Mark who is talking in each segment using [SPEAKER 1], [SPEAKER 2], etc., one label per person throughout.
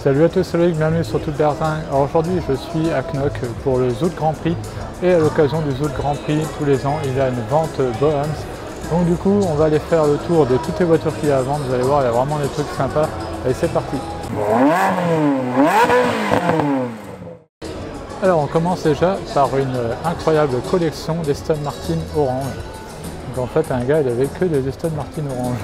[SPEAKER 1] Salut à tous, c'est Loïc, bienvenue sur Toute Berzingue. Alors aujourd'hui je suis à Knock pour le Zout Grand Prix et à l'occasion du Zout Grand Prix tous les ans il y a une vente Bohams. Donc du coup on va aller faire le tour de toutes les voitures qu'il y a à vendre, vous allez voir il y a vraiment des trucs sympas. Allez c'est parti. Alors on commence déjà par une incroyable collection d'Aston Martin orange. Donc en fait un gars il avait que des Aston Martin orange.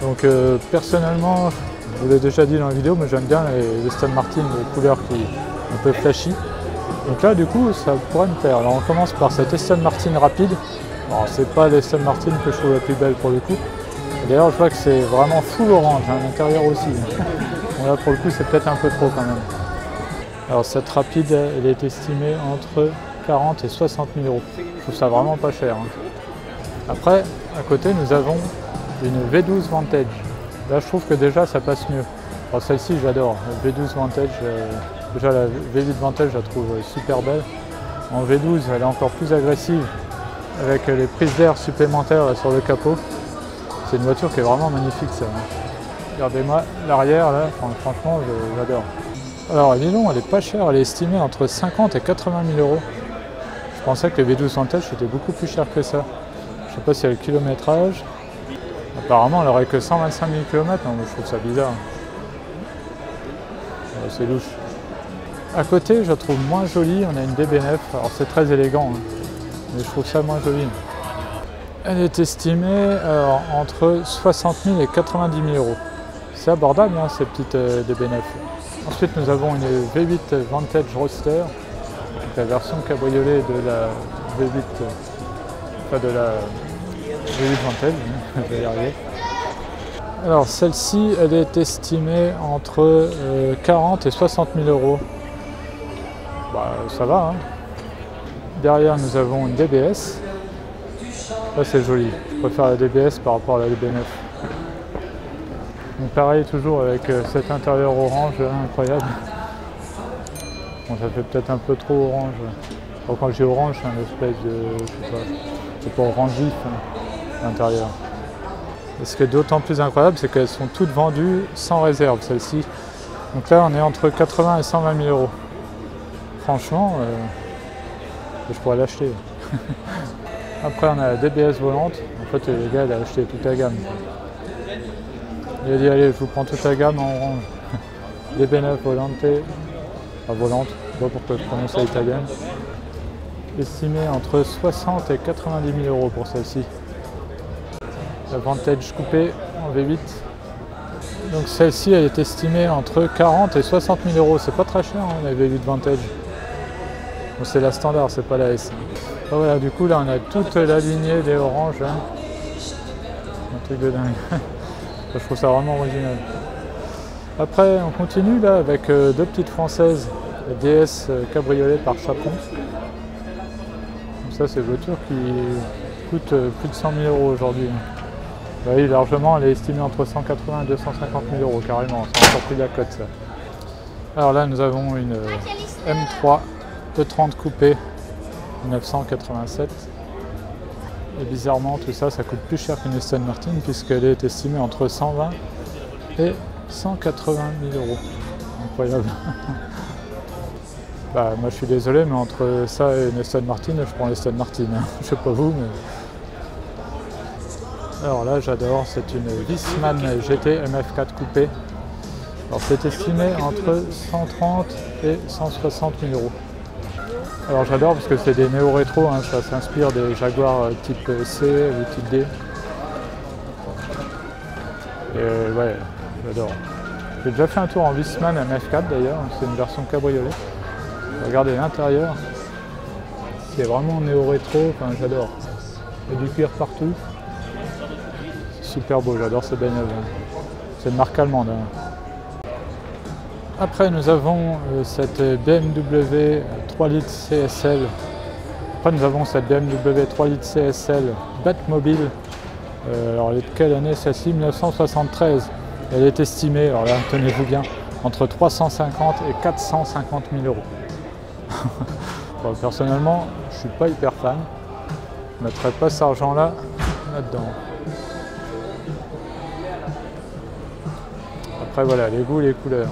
[SPEAKER 1] Donc personnellement, je vous l'ai déjà dit dans la vidéo, mais j'aime bien les Aston Martin, les couleurs qui sont un peu flashy. Donc là du coup ça pourrait me plaire. Alors on commence par cette Aston Martin rapide. Bon, c'est pas l'Aston Martin que je trouve la plus belle pour le coup. D'ailleurs je vois que c'est vraiment full orange, à l'intérieur aussi. Bon là pour le coup c'est peut-être un peu trop quand même. Alors cette rapide elle est estimée entre 40 et 60 000 euros. Je trouve ça vraiment pas cher. Après à côté nous avons une V12 Vantage. Là je trouve que déjà ça passe mieux. Alors celle-ci j'adore, la V12 Vantage, déjà la V8 Vantage je la trouve super belle. En V12 elle est encore plus agressive avec les prises d'air supplémentaires là, sur le capot. C'est une voiture qui est vraiment magnifique ça. Regardez-moi l'arrière là, enfin, franchement j'adore. Alors dis donc elle est pas chère, elle est estimée entre 50 et 80 000 euros. Je pensais que les V12 Vantage c'était beaucoup plus cher que ça. Je sais pas s'il y a le kilométrage. Apparemment, elle n'aurait que 125 000 km, non, mais je trouve ça bizarre. C'est louche. À côté, je la trouve moins jolie, on a une DB9, alors c'est très élégant, hein, mais je trouve ça moins joli. Elle est estimée entre 60 000 et 90 000 euros. C'est abordable, hein, ces petites DB9. Ensuite, nous avons une V8 Vantage Roadster, la version cabriolet de la V8, enfin de la V8 Vantage, je vais y arriver. Alors celle-ci, elle est estimée entre 40 et 60 000 euros. Bah ça va. Hein. Derrière nous avons une DBS. Là c'est joli. Je préfère la DBS par rapport à la DB9. Donc pareil toujours avec cet intérieur orange incroyable. Bon ça fait peut-être un peu trop orange. Alors, quand j'ai orange, c'est un espèce de, je sais pas, c'est pas orange vif. Hein. L'intérieur. Et ce qui est d'autant plus incroyable, c'est qu'elles sont toutes vendues sans réserve, celles-ci. Donc là, on est entre 80 et 120 000 euros. Franchement, je pourrais l'acheter. Après, on a la DBS volante. En fait, le gars, il a acheté toute la gamme. Il a dit, allez, je vous prends toute la gamme en orange. DB9 volante, enfin volante, je sais pas pourquoi je prononce ça italien. Estimé entre 60 et 90 000 euros pour celle-ci. La Vantage coupée en V8. Donc celle-ci elle est estimée entre 40 et 60 000 euros. C'est pas très cher hein, la V8 Vantage. Bon, c'est la standard, c'est pas la S. Ah, voilà, du coup là on a toute la lignée des oranges. Hein. Un truc de dingue. Je trouve ça vraiment original. Après on continue là avec deux petites françaises. La DS cabriolet par Chaperon. Donc ça c'est une voiture qui coûte plus de 100 000 euros aujourd'hui. Oui, largement, elle est estimée entre 180 et 250 000 euros carrément, c'est encore plus de la cote ça. Alors là, nous avons une M3 E30 coupée 1987. Et bizarrement, tout ça, ça coûte plus cher qu'une Aston Martin puisqu'elle est estimée entre 120 et 180 000 euros. Incroyable. Bah, moi, je suis désolé, mais entre ça et une Aston Martin, je prends l'Aston Martin. Hein. Je sais pas vous, mais... Alors là j'adore, c'est une Wiesmann GT MF4 coupée. Alors c'est estimé entre 130 et 160 000 euros. Alors j'adore parce que c'est des néo-rétro, hein, ça s'inspire des Jaguar type C ou type D. Et ouais, j'adore. J'ai déjà fait un tour en Wiesmann MF4 d'ailleurs, c'est une version cabriolet. Regardez l'intérieur, c'est vraiment néo-rétro, enfin j'adore. Il y a du cuir partout. Super beau, j'adore ces bagnoles. C'est une marque allemande. Hein. Après nous avons cette BMW 3 litres CSL. Après nous avons cette BMW 3 litres CSL Batmobile. Alors elle est de quelle année celle-ci? 1973. Elle est estimée, alors là tenez-vous bien, entre 350 et 450 000 euros. Bon, personnellement, je suis pas hyper fan. Je ne mettrais pas cet argent-là là-dedans. Après voilà, les goûts et les couleurs.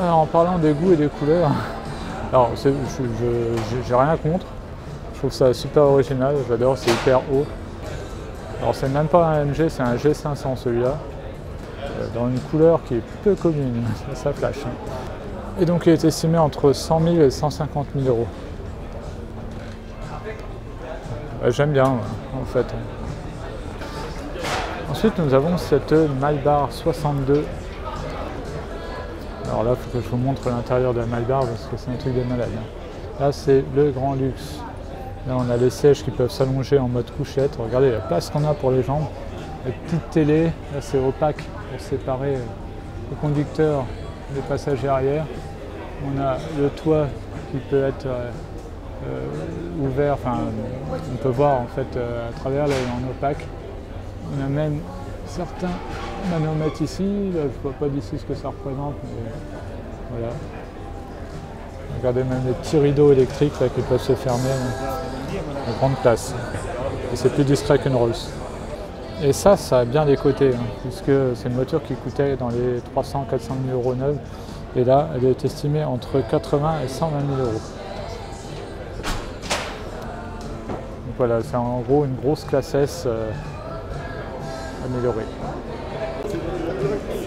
[SPEAKER 1] Alors en parlant des goûts et des couleurs, alors j'ai rien contre. Je trouve ça super original, j'adore, c'est hyper haut. Alors c'est même pas un MG, c'est un G500 celui-là. Dans une couleur qui est peu commune, ça flash. Et donc il est estimé entre 100 000 et 150 000 euros. J'aime bien en fait. Ensuite nous avons cette Malbar 62. Alors là il faut que je vous montre l'intérieur de la Malbar parce que c'est un truc de malade. Là c'est le grand luxe. Là on a les sièges qui peuvent s'allonger en mode couchette. Regardez la place qu'on a pour les jambes. La petite télé, là c'est opaque pour séparer le conducteur des passagers arrière. On a le toit qui peut être ouvert, enfin on peut voir en fait à travers, là il est en opaque. On a même certains manomètres ici, là je vois pas d'ici ce que ça représente, mais voilà. Regardez même les petits rideaux électriques là qui peuvent se fermer, à grande place. Et c'est plus discret qu'une Rolls. Et ça a bien des côtés, puisque c'est une voiture qui coûtait dans les 300-400 000 euros neuve. Et là, elle est estimée entre 80 et 120 000 euros. Donc voilà, c'est en gros une grosse classe S améliorée.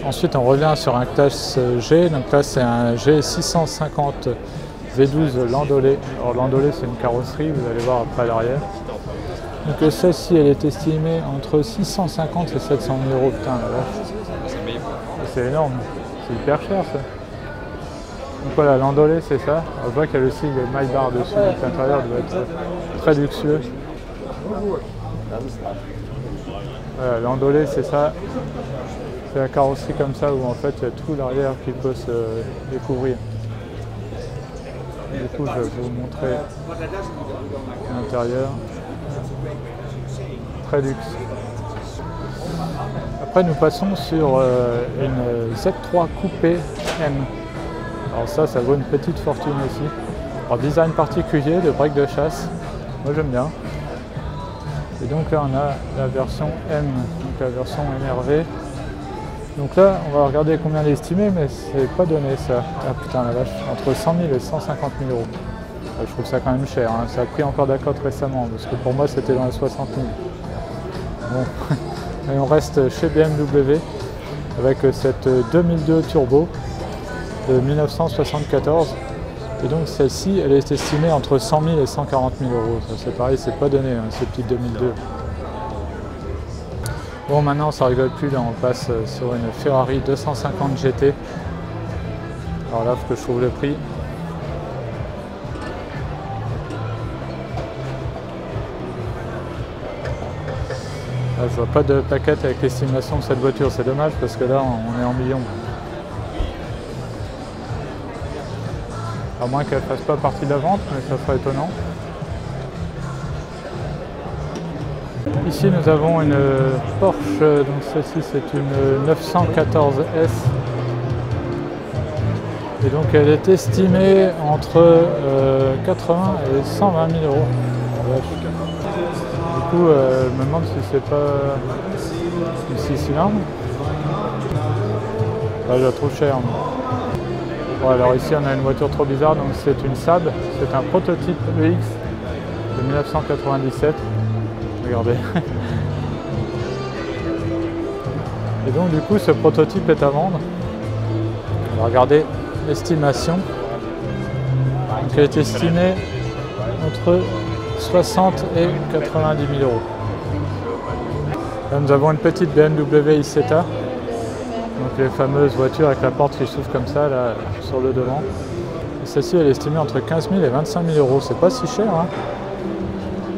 [SPEAKER 1] Ensuite, on revient sur un classe G. Donc là, c'est un G650 V12 Landaulet. Alors Landaulet, c'est une carrosserie, vous allez voir après à l'arrière. Donc celle-ci, elle est estimée entre 650 et 700 000 euros. Putain, la vache. C'est énorme, c'est hyper cher ça. Donc voilà, Landaulet c'est ça. On voit qu'il y a le sigle Malbar dessus, donc l'intérieur doit être très luxueux. Voilà, Landaulet c'est ça. C'est la carrosserie comme ça où en fait il y a tout l'arrière qui peut se découvrir. Du coup je vais vous montrer l'intérieur. Très luxe. Après nous passons sur une Z3 Coupé M. Alors ça vaut une petite fortune aussi. Alors design particulier de break de chasse, moi j'aime bien. Et donc là on a la version M, donc la version MRV. Donc là on va regarder combien elle est estimée, mais c'est pas donné ça. Ah putain la vache, entre 100 000 et 150 000 euros. Je trouve ça quand même cher, hein. Ça a pris encore d'accord récemment, parce que pour moi c'était dans les 60 000. Bon, et on reste chez BMW avec cette 2002 Turbo de 1974. Et donc celle-ci, elle est estimée entre 100 000 et 140 000 euros. C'est pareil, c'est pas donné, hein, ces petites 2002. Bon, maintenant ça rigole plus, là on passe sur une Ferrari 250 GT. Alors là, il faut que je trouve le prix. Là, je vois pas de plaquette avec l'estimation de cette voiture, c'est dommage parce que là on est en millions. À moins qu'elle ne fasse pas partie de la vente, mais ça serait étonnant. Ici nous avons une Porsche, donc celle-ci c'est une 914S. Et donc elle est estimée entre 80 et 120 000 euros. Du coup, je me demande si c'est pas une 6 cylindres. Là, je la trouve chère. Bon, alors ici, on a une voiture trop bizarre, donc c'est une Saab. C'est un prototype EX de 1997. Regardez. Et donc, du coup, ce prototype est à vendre. On va regarder l'estimation. Donc, elle est estimée entre 60 et 90 000 euros. Là, nous avons une petite BMW i7A, donc les fameuses voitures avec la porte qui s'ouvre comme ça là, sur le devant. Celle-ci, elle est estimée entre 15 000 et 25 000 euros. C'est pas si cher, hein.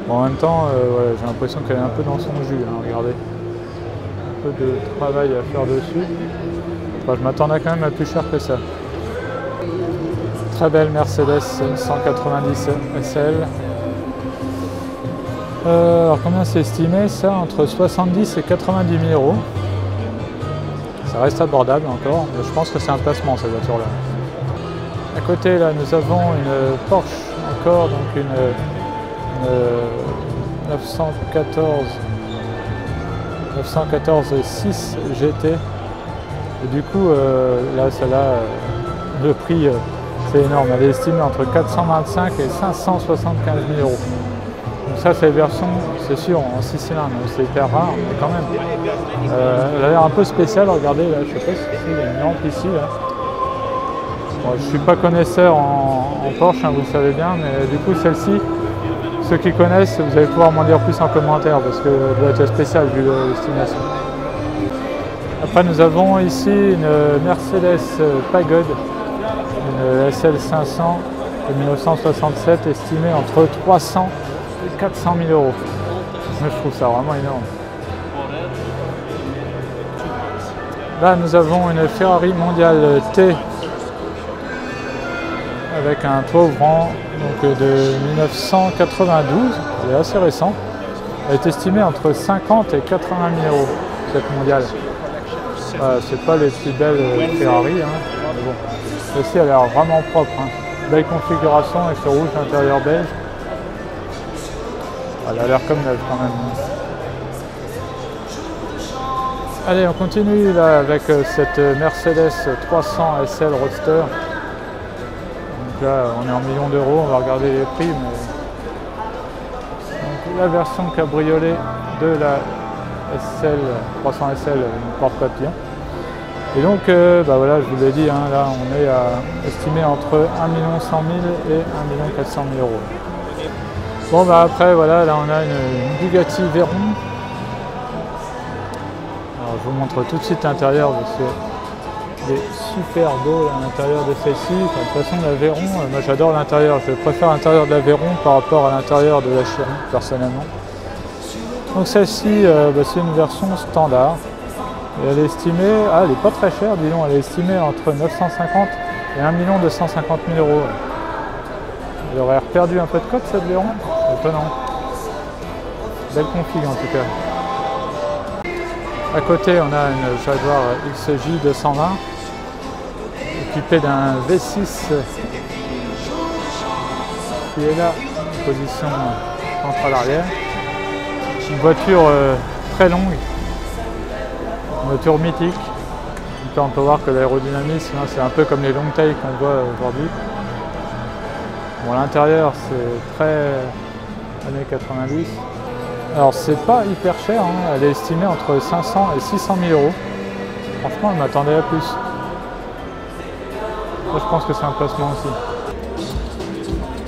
[SPEAKER 1] Bon, en même temps, ouais, j'ai l'impression qu'elle est un peu dans son jus. Hein, regardez, un peu de travail à faire dessus. Enfin, je m'attendais quand même à plus cher que ça. Très belle Mercedes 190 SL. Alors combien c'est estimé ça? Entre 70 et 90 000 euros. Ça reste abordable encore, mais je pense que c'est un placement cette voiture là. À côté là nous avons une Porsche encore, donc une 914 6 GT. Et du coup, là, celle-là, le prix, c'est énorme. Elle est estimée entre 425 et 575 000 €. Donc ça, c'est la version, c'est sûr, en 6 cylindres. C'est hyper rare, mais quand même. Elle a l'air un peu spéciale. Regardez, là, je sais pas si il y a une lampe ici. Là. Bon, je ne suis pas connaisseur en Porsche, hein, vous le savez bien, mais du coup, celle-ci, ceux qui connaissent, vous allez pouvoir m'en dire plus en commentaire parce qu'elle doit être spéciale vu l'estimation. Après, nous avons ici une Mercedes Pagode, une SL 500 de 1967, estimée entre 300 et 400 000 €. Moi, je trouve ça vraiment énorme. Là, nous avons une Ferrari Mondiale T avec un toit ouvrant donc de 1992, elle est assez récent. Elle est estimée entre 50 et 80 000 € cette mondiale. C'est pas les plus belles Ferrari, hein, mais bon. Celle-ci a l'air vraiment propre. Hein. Belle configuration avec ce rouge intérieur beige. Elle a l'air comme neuve quand même. Allez, on continue là avec cette Mercedes 300 SL Roadster. Donc là, on est en millions d'euros, on va regarder les prix. Mais... Donc, la version cabriolet de la SL 300 SL porte-papillon. Et donc, voilà, je vous l'ai dit, hein, là, on est estimé entre 1 100 000 et 1 400 000 €. Bon, après, voilà, là, on a une Bugatti Veyron. Alors, je vous montre tout de suite l'intérieur parce que il est super beau à l'intérieur de celle-ci. De toute façon, la Veyron, moi j'adore l'intérieur. Je préfère l'intérieur de la Veyron par rapport à l'intérieur de la Chiron, personnellement. Donc celle-ci, c'est une version standard. Et elle est estimée, elle n'est pas très chère, disons, elle est estimée entre 950 et 1 250 000 €. Elle aurait perdu un peu de cote cette Veyron, étonnant. Belle config en tout cas. À côté, on a une Jaguar XJ 220 équipée d'un V6 qui est là, en position centrale arrière. Une voiture très longue, une voiture mythique. Donc là, on peut voir que l'aérodynamisme, hein, c'est un peu comme les long tails qu'on voit aujourd'hui. Bon, l'intérieur, c'est très années 90. Alors, c'est pas hyper cher, hein. Elle est estimée entre 500 et 600 000 €. Franchement, je m'attendais à plus. Moi, je pense que c'est un placement aussi.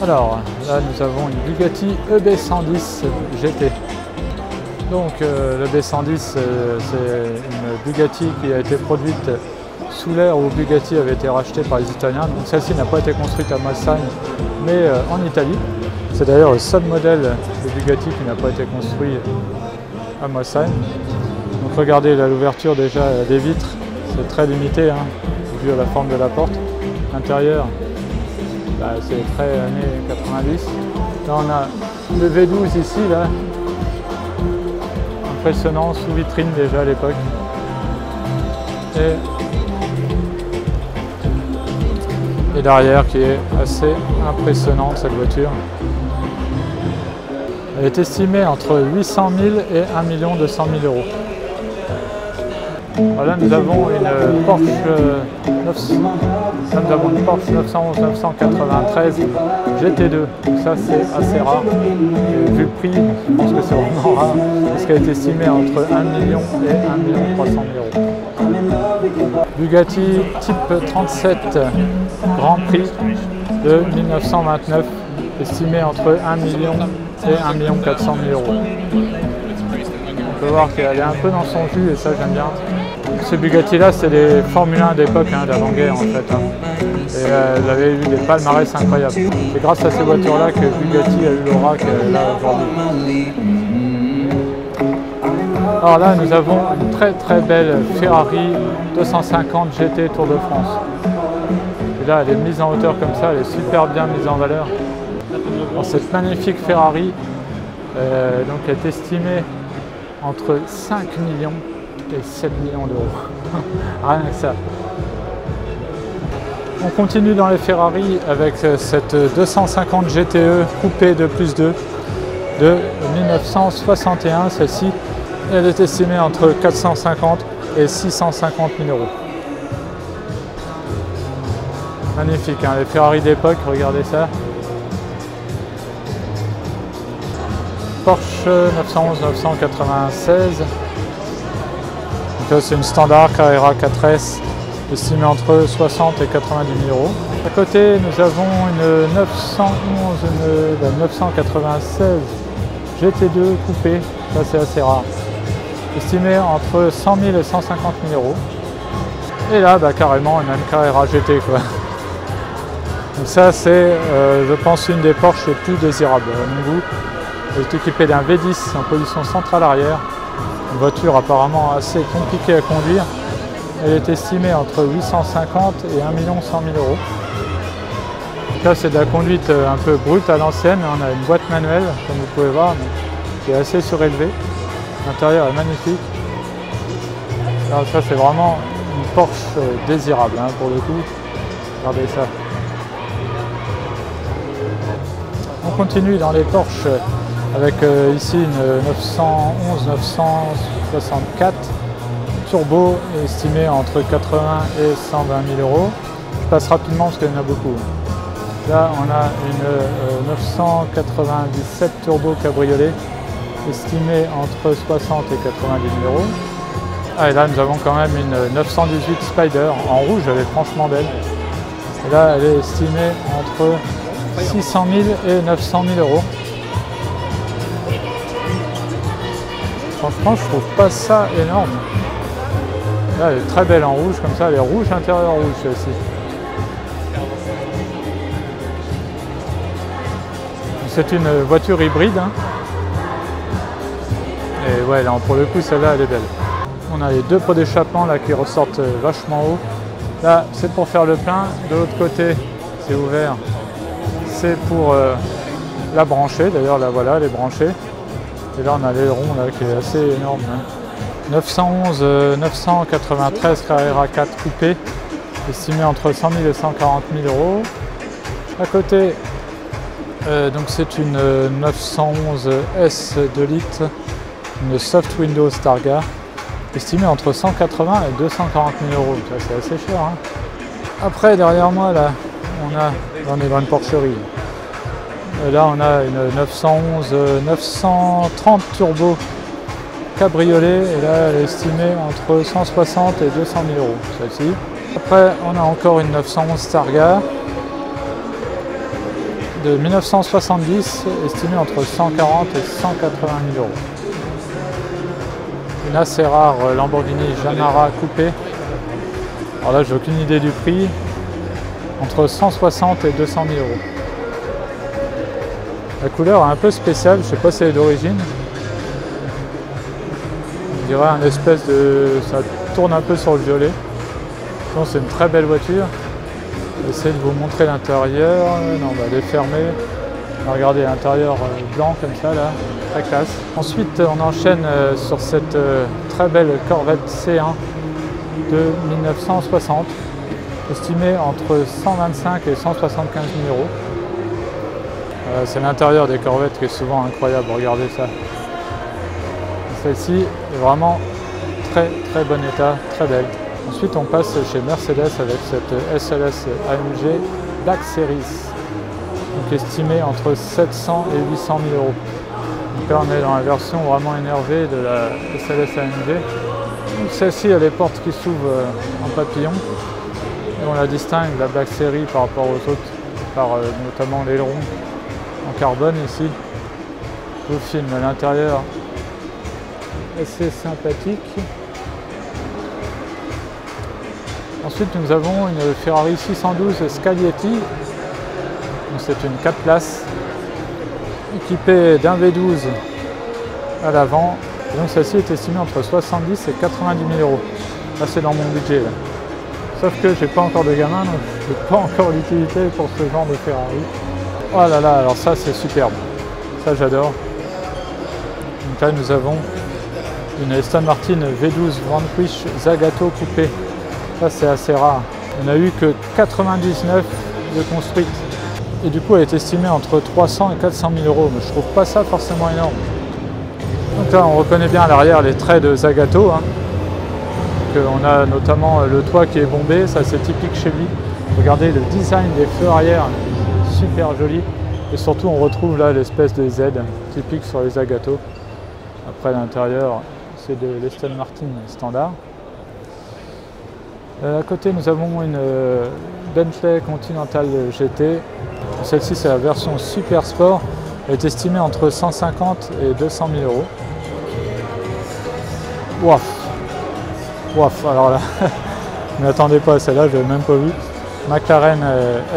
[SPEAKER 1] Alors, là, nous avons une Bugatti EB110 GT. Donc, le B110, c'est une Bugatti qui a été produite sous l'ère où Bugatti avait été racheté par les Italiens. Donc, celle-ci n'a pas été construite à Massagno, mais en Italie. C'est d'ailleurs le seul modèle de Bugatti qui n'a pas été construit à Massagno. Donc, regardez l'ouverture déjà des vitres, c'est très limité, hein, vu à la forme de la porte. L'intérieur, c'est très années 90. Là, on a le V12 ici, là. Impressionnant, sous vitrine déjà à l'époque. Et l'arrière qui est assez impressionnante cette voiture. Elle est estimée entre 800 000 et 1 200 000 €. Voilà, nous avons une Porsche 911-993 GT2. Donc ça, c'est assez rare. Et vu le prix, je pense que c'est vraiment rare parce qu'elle est estimée entre 1 million et 1 300 000 €. Bugatti Type 37 Grand Prix de 1929, estimé entre 1 million et 1 400 000 €. On peut voir qu'elle est un peu dans son jus et ça j'aime bien. Ce Bugatti là, c'est des Formule 1 d'époque, hein, d'avant-guerre en fait. Hein. Et elle avait eu des palmarès incroyables. C'est grâce à ces voitures là que Bugatti a eu l'aura qu'elle a aujourd'hui. Alors là, nous avons une très très belle Ferrari 250 GT Tour de France. Et là, elle est mise en hauteur comme ça, elle est super bien mise en valeur. Alors, cette magnifique Ferrari donc, est estimée entre 5 millions et 7 millions d'euros. Rien que ça. On continue dans les Ferrari avec cette 250 GTE coupée de plus 2 de 1961. Celle-ci, elle est estimée entre 450 et 650 000 €. Magnifique, hein, les Ferrari d'époque, regardez ça. Porsche 911-996. Donc là, c'est une standard Carrera 4S estimée entre 60 et 90 000 euros. À côté, nous avons une 996 GT2 coupé, ça c'est assez rare, estimée entre 100 000 et 150 000 euros. Et là, carrément, une Carrera GT, quoi. Donc ça, c'est, je pense, une des Porsche les plus désirables à mon goût. Elle est équipée d'un V10 en position centrale arrière. Une voiture apparemment assez compliquée à conduire. Elle est estimée entre 850 et 1 100 000 euros. Donc là, c'est de la conduite un peu brute à l'ancienne. On a une boîte manuelle, comme vous pouvez voir, qui est assez surélevée. L'intérieur est magnifique. Alors ça, c'est vraiment une Porsche désirable, hein, pour le coup. Regardez ça. On continue dans les Porsche avec ici une 911-964 turbo estimée entre 80 et 120 000 euros. Je passe rapidement parce qu'il y en a beaucoup. Là, on a une 997 turbo cabriolet estimée entre 60 et 90 000 euros. Ah, et là, nous avons quand même une 918 Spider en rouge, elle est franchement belle. Et là, elle est estimée entre 600 000 et 900 000 euros. Franchement, je trouve pas ça énorme. Là, elle est très belle en rouge, comme ça, elle est rouge, intérieur rouge, celle-ci. C'est une voiture hybride. Hein. Et ouais, là, pour le coup, celle-là, elle est belle. On a les deux pots d'échappement là qui ressortent vachement haut. Là, c'est pour faire le plein. De l'autre côté, c'est ouvert. C'est pour la brancher. D'ailleurs, là, voilà, elle est branchée. Et là, on a l'aileron là qui est assez énorme. Hein. 993 Carrera 4 coupé, estimé entre 100 000 et 140 000 euros. À côté, donc c'est une 911 S de litre, une Soft Windows Targa, estimée entre 180 et 240 000 euros. C'est assez cher. Hein. Après, derrière moi, là, on est dans une porcherie. Et là, on a une 930 turbo cabriolet, et là, elle est estimée entre 160 et 200 000 euros, celle-ci. Après, on a encore une 911 Targa de 1970, estimée entre 140 et 180 000 euros. Une assez rare Lamborghini Jamara coupée. Alors là, j'ai aucune idée du prix. Entre 160 et 200 000 euros. La couleur est un peu spéciale, je ne sais pas si elle est d'origine. On dirait un espèce de... ça tourne un peu sur le violet. Sinon, c'est une très belle voiture. J'essaie de vous montrer l'intérieur. Non, elle est fermée. Regardez l'intérieur blanc comme ça, là, très classe. Ensuite, on enchaîne sur cette très belle Corvette C1 de 1960, estimée entre 125 et 175 000 euros. C'est l'intérieur des Corvettes qui est souvent incroyable, regardez ça. Celle-ci est vraiment très bon état, très belle. Ensuite, on passe chez Mercedes avec cette SLS AMG Black Series, donc estimée entre 700 et 800 000 euros. Donc là, on est dans la version vraiment énervée de la SLS AMG. Celle-ci a les portes qui s'ouvrent en papillon. Et on la distingue, la Black Series, par rapport aux autres, par notamment l'aileron en carbone ici. Je vous filme l'intérieur, assez sympathique. Ensuite, nous avons une Ferrari 612 Scaglietti. C'est une 4 places équipée d'un V12 à l'avant. Donc celle-ci est estimée entre 70 et 90 000 euros. Là, c'est dans mon budget. Là. Sauf que j'ai pas encore de gamin, donc je n'ai pas encore l'utilité pour ce genre de Ferrari. Oh là là, alors ça c'est superbe. Ça j'adore. Donc là, nous avons une Aston Martin V12 Vanquish Zagato coupé. Ça c'est assez rare. On n'a eu que 99 de construites. Et du coup, elle est estimée entre 300 et 400 000 euros. Mais je trouve pas ça forcément énorme. Donc là, on reconnaît bien à l'arrière les traits de Zagato. Hein. On a notamment le toit qui est bombé, ça c'est typique chez lui. Regardez le design des feux arrière, super joli. Et surtout on retrouve là l'espèce de Z typique sur les Zagato. Après l'intérieur c'est de l'Aston Martin standard. À côté nous avons une Bentley Continental GT. Celle-ci c'est la version Super Sport. Elle est estimée entre 150 et 200 000 euros. Waf, alors là, je ne m'attendais pas à celle-là, je ne l'avais même pas vu. McLaren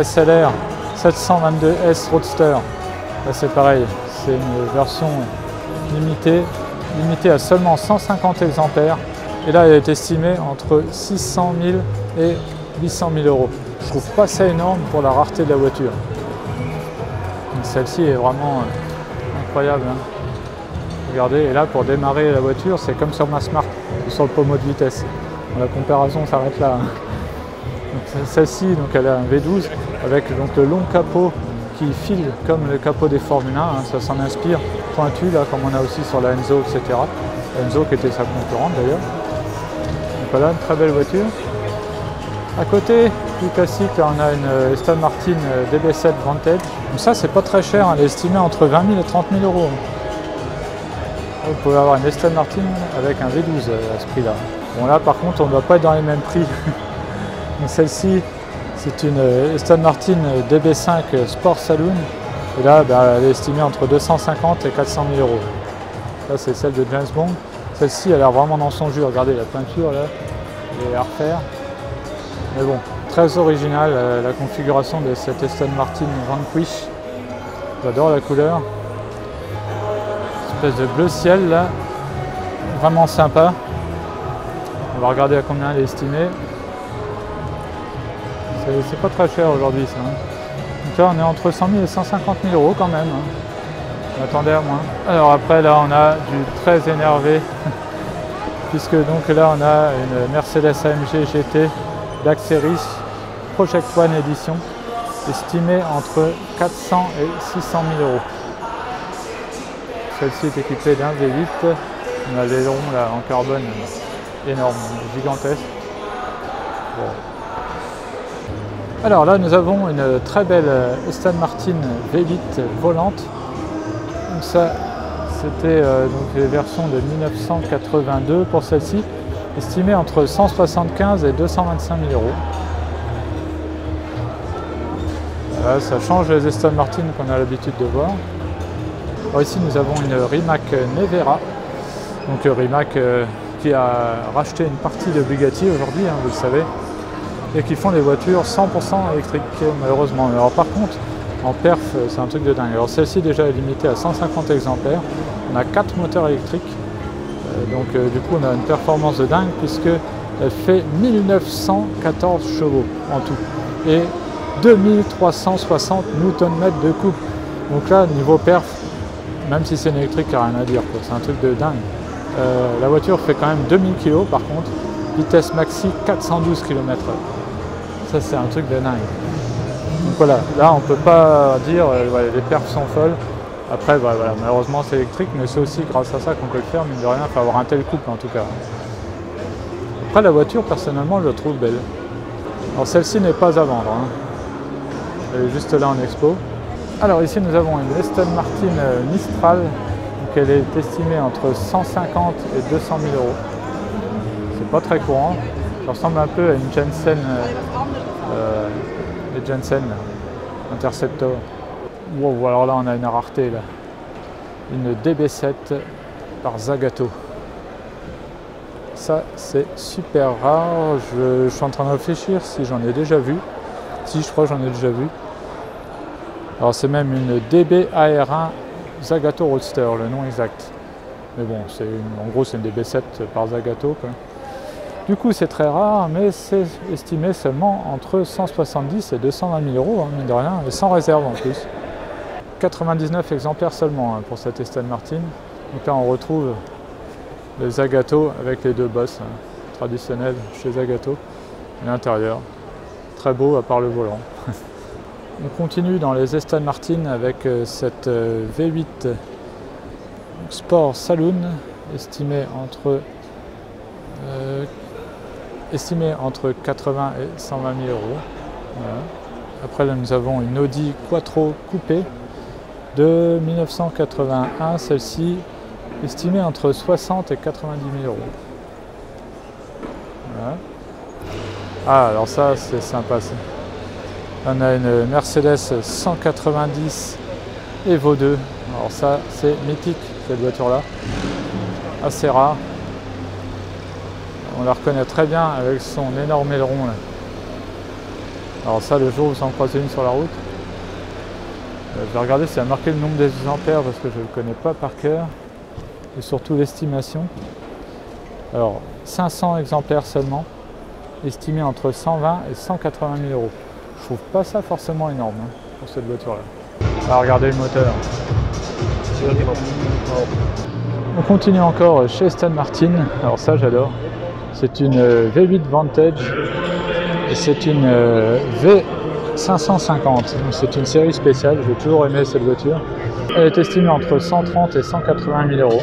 [SPEAKER 1] SLR 722S Roadster. Là c'est pareil, c'est une version limitée à seulement 150 exemplaires. Et là elle est estimée entre 600 000 et 800 000 euros. Je trouve pas ça énorme pour la rareté de la voiture. Celle-ci est vraiment incroyable. Hein. Regardez, et là pour démarrer la voiture, c'est comme sur ma Smart, sur le pommeau de vitesse. La comparaison s'arrête là. Hein. Celle-ci, donc elle a un V12 avec donc le long capot qui file comme le capot des Formule 1. Hein. Ça s'en inspire, pointu là, comme on a aussi sur la Enzo, etc. La Enzo qui était sa concurrente d'ailleurs. Donc voilà, une très belle voiture. À côté, plus classique, là, on a une Aston Martin DB7 Vantage. Donc ça, c'est pas très cher, elle est estimée entre 20 000 et 30 000 euros. Vous pouvez avoir une Aston Martin avec un V12 à ce prix-là. Bon là, par contre, on ne doit pas être dans les mêmes prix. Donc celle-ci, c'est une Aston Martin DB5 Sport Saloon. Et là, elle est estimée entre 250 et 400 000 euros. Là, c'est celle de James Bond. Celle-ci, elle a l'air vraiment dans son jus. Regardez la peinture là, elle est à refaire. Mais bon, très original la configuration de cette Aston Martin Vanquish. J'adore la couleur. Une espèce de bleu ciel là, vraiment sympa. On va regarder à combien elle est estimée. C'est pas très cher aujourd'hui ça. Hein. Donc là on est entre 100 000 et 150 000 euros quand même. Hein. On attendait à moins. Alors après là on a du très énervé. Puisque donc là on a une Mercedes AMG GT Black Series Project One Edition estimée entre 400 et 600 000 euros. Celle-ci est équipée d'un V8. On a l'aileron là en carbone énorme, gigantesque. Bon. Alors là nous avons une très belle Aston Martin V8 volante. Donc ça c'était donc les versions de 1982 pour celle-ci, estimée entre 175 et 225 000 euros. Là, ça change les Aston Martin qu'on a l'habitude de voir. Alors ici nous avons une Rimac Nevera. Donc Rimac qui a racheté une partie de Bugatti aujourd'hui, hein, vous le savez, et qui font des voitures 100% électriques malheureusement. Alors par contre, en perf, c'est un truc de dingue. Alors celle-ci déjà est limitée à 150 exemplaires. On a 4 moteurs électriques. Donc du coup on a une performance de dingue puisque elle fait 1914 chevaux en tout. Et 2360 Nm de couple. Donc là, niveau perf, même si c'est une électrique, il n'y a rien à dire. C'est un truc de dingue. La voiture fait quand même 2000 kg par contre. Vitesse maxi 412 km/h. Ça c'est un truc de dingue. Donc voilà, là on ne peut pas dire ouais, les perfs sont folles. Après voilà, malheureusement c'est électrique, mais c'est aussi grâce à ça qu'on peut le faire, mine de rien, il faut avoir un tel couple en tout cas. Après la voiture, personnellement, je la trouve belle. Alors celle-ci n'est pas à vendre. Hein. Elle est juste là en expo. Alors ici nous avons une Aston Martin Mistral. Donc elle est estimée entre 150 et 200 000 euros. C'est pas très courant. Ça ressemble un peu à une Jensen, les Jensen Interceptor. Wow, alors là on a une rareté là. Une DB7 par Zagato. Ça c'est super rare. Je suis en train de réfléchir si j'en ai déjà vu. Si, je crois que j'en ai déjà vu. Alors c'est même une DB AR1 Zagato Roadster, le nom exact. Mais bon, en gros c'est une DB7 par Zagato, quoi. Du coup c'est très rare, mais c'est estimé seulement entre 170 et 220 000 euros, hein, mine de rien, et sans réserve en plus. 99 exemplaires seulement hein, pour cette Aston Martin. Donc là on retrouve le Zagato avec les deux bosses hein, traditionnels chez Zagato. L'intérieur, très beau à part le volant. On continue dans les Aston Martin avec cette V8 Sport Saloon estimée entre 80 et 120 000 euros. Voilà. Après là nous avons une Audi Quattro coupé de 1981, celle-ci estimée entre 60 et 90 000 euros. Voilà. Ah alors ça c'est sympa ça. On a une Mercedes 190 Evo 2. Alors ça c'est mythique cette voiture là. Assez rare. On la reconnaît très bien avec son énorme aileron là. Alors ça le jour où vous en croisez une sur la route. Je vais regarder si elle a marqué le nombre d'exemplaires parce que je ne le connais pas par cœur. Et surtout l'estimation. Alors 500 exemplaires seulement. Estimé entre 120 et 180 000 euros. Je trouve pas ça forcément énorme hein, pour cette voiture là. Alors regardez le moteur. On continue encore chez Aston Martin. Alors ça j'adore. C'est une V8 Vantage et c'est une V550. C'est une série spéciale. J'ai toujours aimé cette voiture. Elle est estimée entre 130 et 180 000 euros.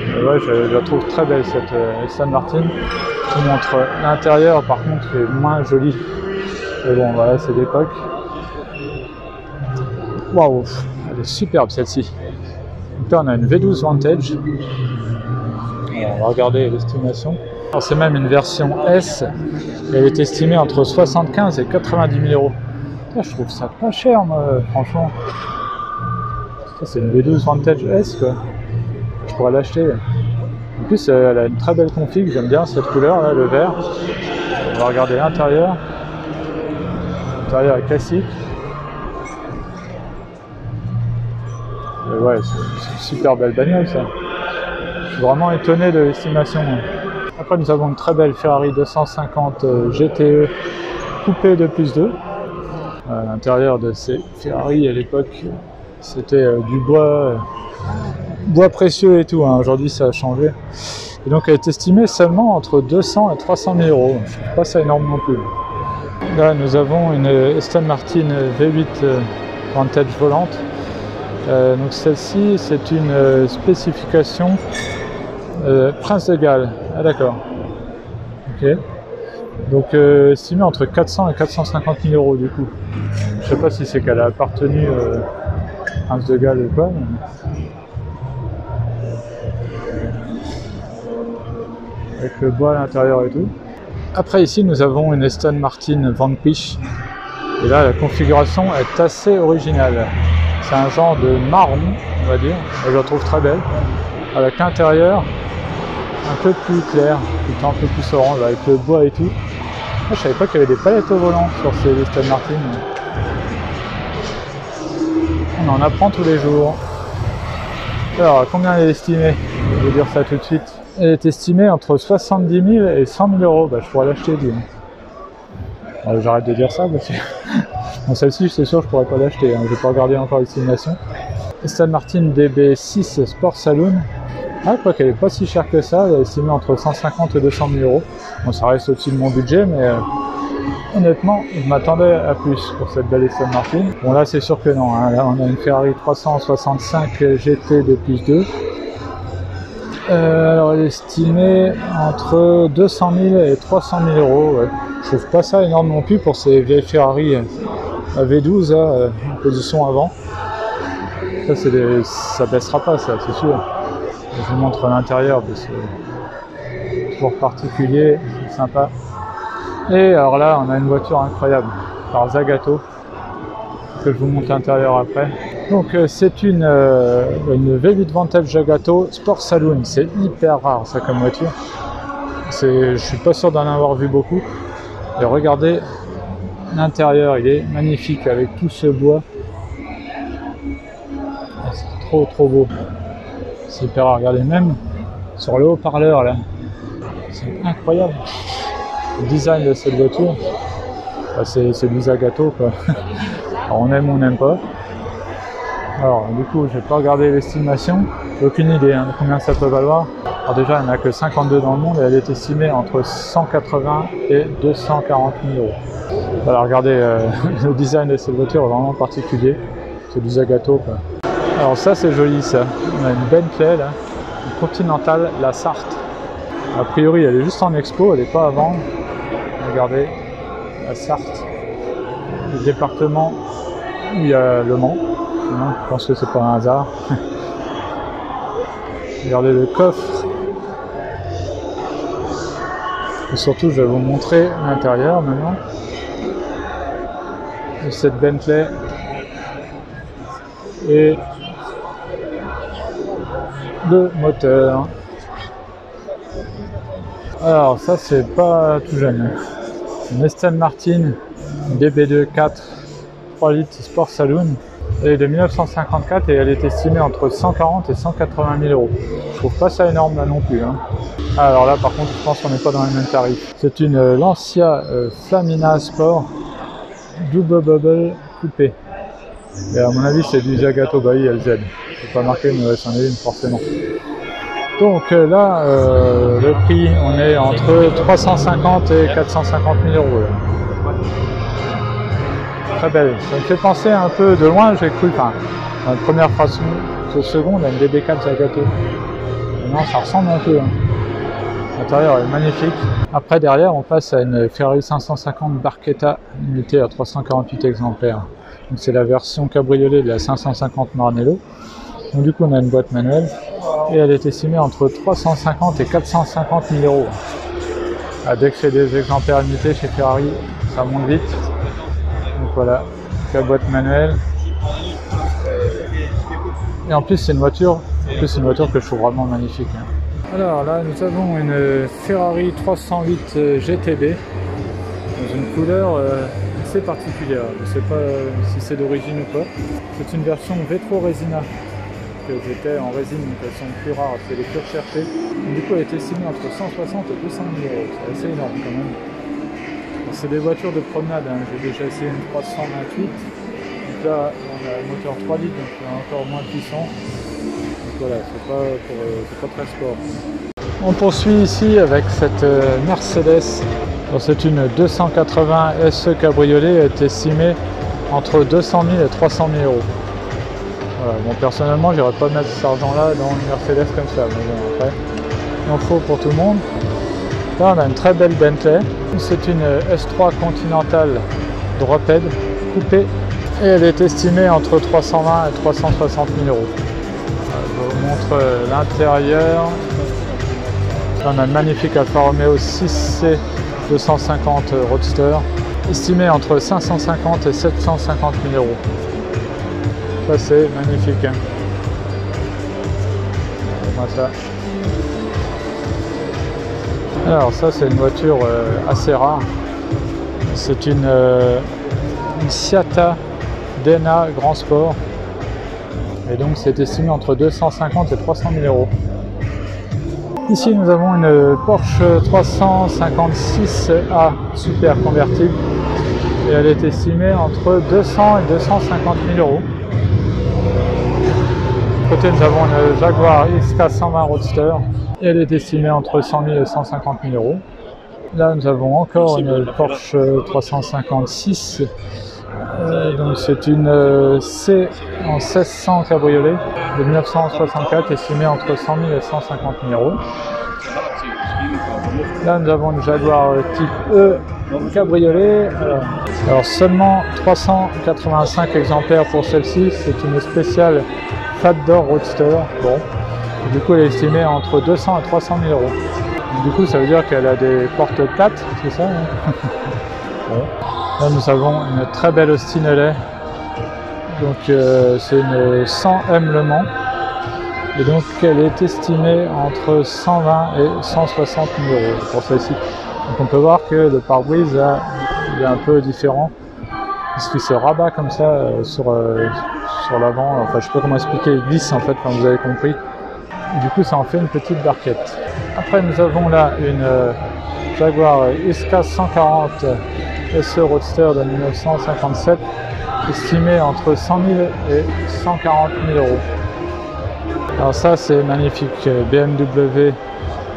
[SPEAKER 1] Et ouais, je la trouve très belle cette Aston Martin. Je vous montre l'intérieur, par contre, qui est moins joli. Mais bon, voilà, c'est d'époque. Waouh, elle est superbe celle-ci. Donc là, on a une V12 Vantage. Alors, on va regarder l'estimation. C'est même une version S. Elle est estimée entre 75 et 90 000 euros. Là, je trouve ça pas cher, moi, franchement. C'est une V12 Vantage S, quoi. Je pourrais l'acheter. En plus, elle a une très belle config, j'aime bien cette couleur, là, le vert. On va regarder l'intérieur. L'intérieur est classique. Et ouais, c'est une super belle bagnole, ça. Je suis vraiment étonné de l'estimation. Après, nous avons une très belle Ferrari 250 GTE coupée de +2. L'intérieur de ces Ferrari à l'époque, c'était du bois précieux et tout, hein. Aujourd'hui ça a changé. Et donc elle est estimée seulement entre 200 et 300 000 euros. Je trouve pas ça énorme non plus. Là nous avons une Aston Martin V8 Vantage volante. Donc celle-ci c'est une spécification Prince de Galles. Ah d'accord. Ok. Donc estimée entre 400 et 450 000 euros du coup. Je sais pas si c'est qu'elle a appartenu Prince de Galles ou quoi. Mais... avec le bois à l'intérieur et tout. Après ici nous avons une Aston Martin Vanquish. Et là la configuration est assez originale. C'est un genre de marron, on va dire. Je la trouve très belle. Avec l'intérieur un peu plus clair, plutôt un peu plus orange, avec le bois et tout. Je savais pas qu'il y avait des palettes au volant sur ces Aston Martin. On en apprend tous les jours. Alors combien elle est estimée? Je vais vous dire ça tout de suite. Elle est estimée entre 70 000 et 100 000 euros. Bah, je pourrais l'acheter, dis. J'arrête de dire ça parce que bon, celle-ci, c'est sûr, je pourrais pas l'acheter. Hein. Je vais pas regarder encore l'estimation. Aston Martin DB6 Sport Saloon. Ah, je crois qu'elle est pas si chère que ça. Elle est estimée entre 150 et 200 000 euros. Bon, ça reste au-dessus de mon budget, mais honnêtement, je m'attendais à plus pour cette belle Aston Martin. Bon, là, c'est sûr que non. Hein. Là, on a une Ferrari 365 GT de +2. Alors elle est estimée entre 200 000 et 300 000 euros. Ouais. Je trouve pas ça énorme non plus pour ces vieilles Ferrari V12 en position avant. Ça, ça baissera pas, ça, c'est sûr. Je vous montre l'intérieur parce que c'est toujours particulier, c'est sympa. Et alors là, on a une voiture incroyable par Zagato que je vous montre l'intérieur après. Donc c'est une V8 Vantage Zagato Sport Saloon. C'est hyper rare ça comme voiture. Je suis pas sûr d'en avoir vu beaucoup. Et regardez l'intérieur, il est magnifique avec tout ce bois. C'est trop beau. C'est hyper rare. Regardez même sur le haut-parleur là. C'est incroyable. Le design de cette voiture, c'est du Zagato quoi. Alors on aime ou on n'aime pas. Alors du coup je vais pas regarder l'estimation, j'ai aucune idée de combien ça peut valoir. Alors déjà il n'y en a que 52 dans le monde et elle est estimée entre 180 et 240 000 euros. Voilà, regardez le design de cette voiture est vraiment particulier, c'est du Zagato quoi. Alors ça c'est joli ça, on a une Bentley là, une Continental La Sarthe. A priori elle est juste en expo, elle n'est pas à vendre. Regardez, à Sarthe, le département où il y a Le Mans. Je pense que c'est pas un hasard. Regardez le coffre. Et surtout, je vais vous montrer l'intérieur maintenant de cette Bentley. Et le moteur. Alors ça c'est pas tout jeune. Une Aston Martin DB2 4 3 litres Sport Saloon. Elle est de 1954 et elle est estimée entre 140 et 180 000 euros. Je trouve pas ça énorme là non plus. Hein. Alors là par contre je pense qu'on n'est pas dans les mêmes tarifs. C'est une Lancia Flamina Sport Double Bubble coupé. Et à mon avis c'est du Zagato Bailly LZ. C'est pas marqué mais c'en est une forcément. Donc là le prix on est entre 350 et 450 000 euros. Là. Très belle. Ça me fait penser un peu de loin, j'ai cru, enfin, la première fraction de seconde à une DB4 Zagato. Non, ça ressemble un peu. Hein. L'intérieur est magnifique. Après, derrière, on passe à une Ferrari 550 Barchetta limitée à 348 exemplaires. Donc c'est la version cabriolet de la 550 Maranello. Donc du coup, on a une boîte manuelle et elle est estimée entre 350 et 450 000 euros. Ah, dès que c'est des exemplaires limités chez Ferrari, ça monte vite. Donc voilà, la boîte manuelle. Et en plus c'est une voiture que je trouve vraiment magnifique. Hein. Alors là nous avons une Ferrari 308 GTB dans une couleur assez particulière. Je ne sais pas si c'est d'origine ou pas. C'est une version Vetro Resina que j'étais en résine, donc elles sont plus rares, c'est les plus recherchées. Du coup elle est estimée entre 160 et 200 000 euros. C'est assez énorme quand même. C'est des voitures de promenade, hein. J'ai déjà essayé une 328, donc là on a un moteur 3 litres, donc c'est encore moins puissant, donc voilà, c'est pas très sport. On poursuit ici avec cette Mercedes, c'est une 280 SE cabriolet, elle est estimée entre 200 000 et 300 000 euros. Voilà. Bon, personnellement j'irais pas mettre cet argent là dans une Mercedes comme ça, mais bon après, il en faut pour tout le monde. Là on a une très belle Bentley, c'est une S3 Continental Drophead coupée et elle est estimée entre 320 et 360 000 euros. Je vous montre l'intérieur. Là on a une magnifique Alfa Romeo 6C 250 Roadster, estimée entre 550 et 750 000 euros. Ça c'est magnifique. Hein. Voilà ça. Alors ça c'est une voiture assez rare, c'est une Ciata Dena Grand Sport et donc c'est estimé entre 250 et 300 000 euros. Ici nous avons une Porsche 356A super convertible et elle est estimée entre 200 et 250 000 euros. De côté nous avons une Jaguar XK120 Roadster. Et elle est estimée entre 100 000 et 150 000 euros. Là, nous avons encore une Porsche 356. Donc, c'est une C en 1600 cabriolet de 1964, estimée entre 100 000 et 150 000 euros. Là, nous avons une Jaguar type E cabriolet. Alors, seulement 385 exemplaires pour celle-ci. C'est une spéciale Fat Door Roadster. Bon. Du coup, elle est estimée entre 200 et 300 000 euros. Du coup, ça veut dire qu'elle a des portes plates, c'est ça hein. Bon. Là, nous avons une très belle Austin LA. Donc, c'est une 100M Le Mans. Et donc, elle est estimée entre 120 et 160 000 euros pour celle-ci. Donc, on peut voir que le pare-brise est un peu différent. Puisqu'il se rabat comme ça sur l'avant. Enfin, je sais pas comment expliquer, il glisse en fait, quand vous avez compris. Du coup, ça en fait une petite barquette. Après, nous avons là une Jaguar XK140 SE Roadster de 1957, estimée entre 100 000 et 140 000 euros. Alors ça, c'est magnifique. BMW,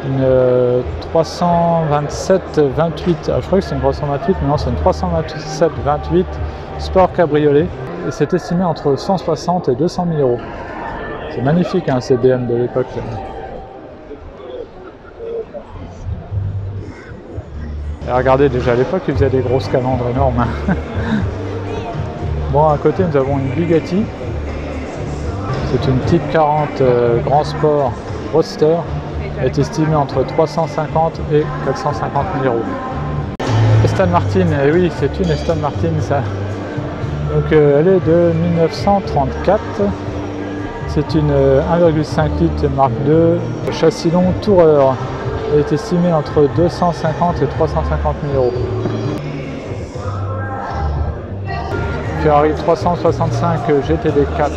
[SPEAKER 1] une 327-28. Ah, je crois que c'est une 328, mais non, c'est une 327-28 Sport Cabriolet. Et c'est estimé entre 160 et 200 000 euros. C'est magnifique, hein, ces BM de l'époque. Et regardez, déjà à l'époque, ils faisaient des grosses calandres énormes. Bon, à côté, nous avons une Bugatti. C'est une Type 40 Grand Sport Roadster. Elle est estimée entre 350 et 450 000 euros. Aston Martin, et oui, c'est une Aston Martin, ça. Donc, elle est de 1934. C'est une 1,5 litres Mark II, châssis long Tourer. Elle est estimée entre 250 et 350 000 euros. Ferrari 365 GTD 4,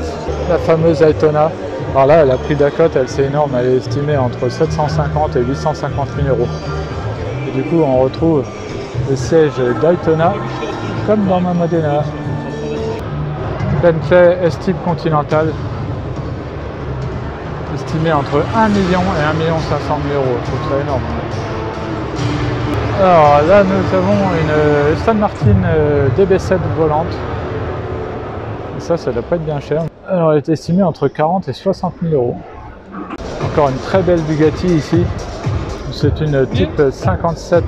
[SPEAKER 1] la fameuse Daytona. Alors là, elle a pris Dakota, elle c'est énorme, elle est estimée entre 750 et 850 000 euros. Et du coup, on retrouve le siège Daytona, comme dans ma Modena. Bentley S-Type Continental, estimé entre 1 million et 1 500 000 euros. Je trouve ça énorme. Alors là, nous avons une Aston Martin DB7 volante. Et ça doit pas être bien cher. Alors, elle est estimée entre 40 et 60 000 euros. Encore une très belle Bugatti ici. C'est une Type 57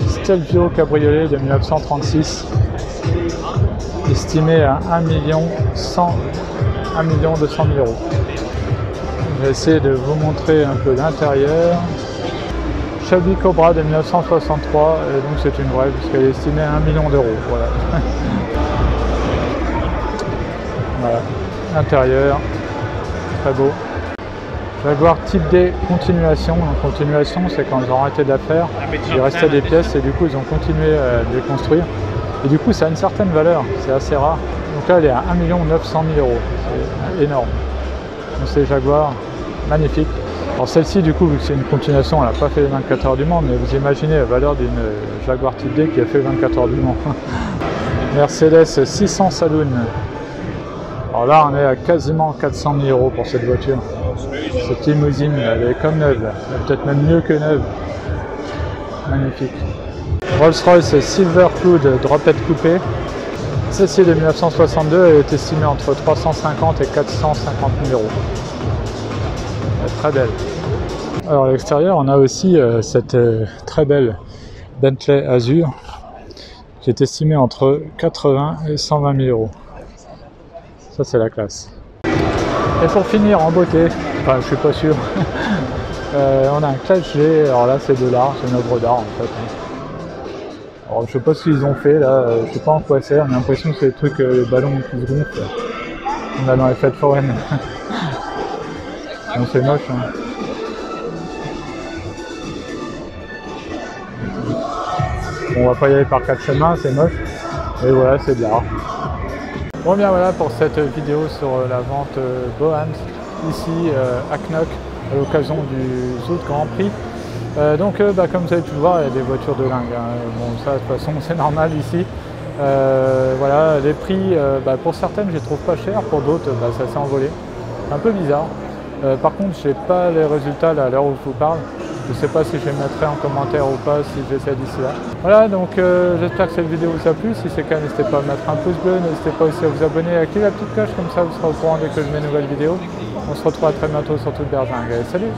[SPEAKER 1] Stelvio Cabriolet de 1936. Estimée à 1 200 000 euros. Je vais essayer de vous montrer un peu l'intérieur. Shelby Cobra de 1963, et donc c'est une vraie puisqu'elle est estimée à 1 million d'euros. Voilà. Voilà. L'intérieur, très beau. Jaguar Type D Continuation. Donc, continuation, c'est quand ils ont arrêté de la faire, il restait des pièces et du coup ils ont continué à les construire. Et du coup ça a une certaine valeur, c'est assez rare. Donc là elle est à 1 900 000 euros, c'est énorme. Donc c'est Jaguar, magnifique. Alors celle-ci du coup, vu que c'est une continuation, elle n'a pas fait les 24 heures du Mans, mais vous imaginez la valeur d'une Jaguar Type D qui a fait 24 heures du Mans. Mercedes 600 Saloon. Alors là on est à quasiment 400 000 euros pour cette voiture. Cette limousine, elle est comme neuve, peut-être même mieux que neuve. Magnifique. Rolls-Royce Silver Cloud Dropette Coupé. Celle-ci de 1962, elle est estimée entre 350 et 450 000 euros. Elle est très belle. Alors à l'extérieur, on a aussi cette très belle Bentley Azure qui est estimée entre 80 et 120 000 euros. Ça, c'est la classe. Et pour finir en beauté, enfin je suis pas sûr, on a un Clash G. Alors là c'est de l'art, c'est une œuvre d'art en fait. Alors je sais pas ce qu'ils ont fait là, je sais pas en quoi c'est, on a l'impression que c'est des trucs, les ballons qui se gonflent. On a dans les fêtes foraines. Donc c'est moche. Hein. On va pas y aller par quatre chemins, c'est moche. Et voilà, c'est de l'art. Bon bien voilà pour cette vidéo sur la vente Bohans ici à Knock à l'occasion du Zout Grand Prix. Donc comme vous avez pu le voir, il y a des voitures de dingue. Hein. Bon ça de toute façon c'est normal ici. Voilà, les prix pour certaines je les trouve pas chers, pour d'autres ça s'est envolé. Un peu bizarre. Par contre je n'ai pas les résultats là, à l'heure où je vous parle. Je ne sais pas si je les mettrai en commentaire ou pas si j'essaie d'ici là. Voilà, donc j'espère que cette vidéo vous a plu. Si c'est le cas, n'hésitez pas à mettre un pouce bleu, n'hésitez pas aussi à vous abonner, à activer la petite cloche, comme ça vous serez au courant dès que je mets une nouvelle vidéo. On se retrouve à très bientôt sur toute Bergingue. Allez, salut!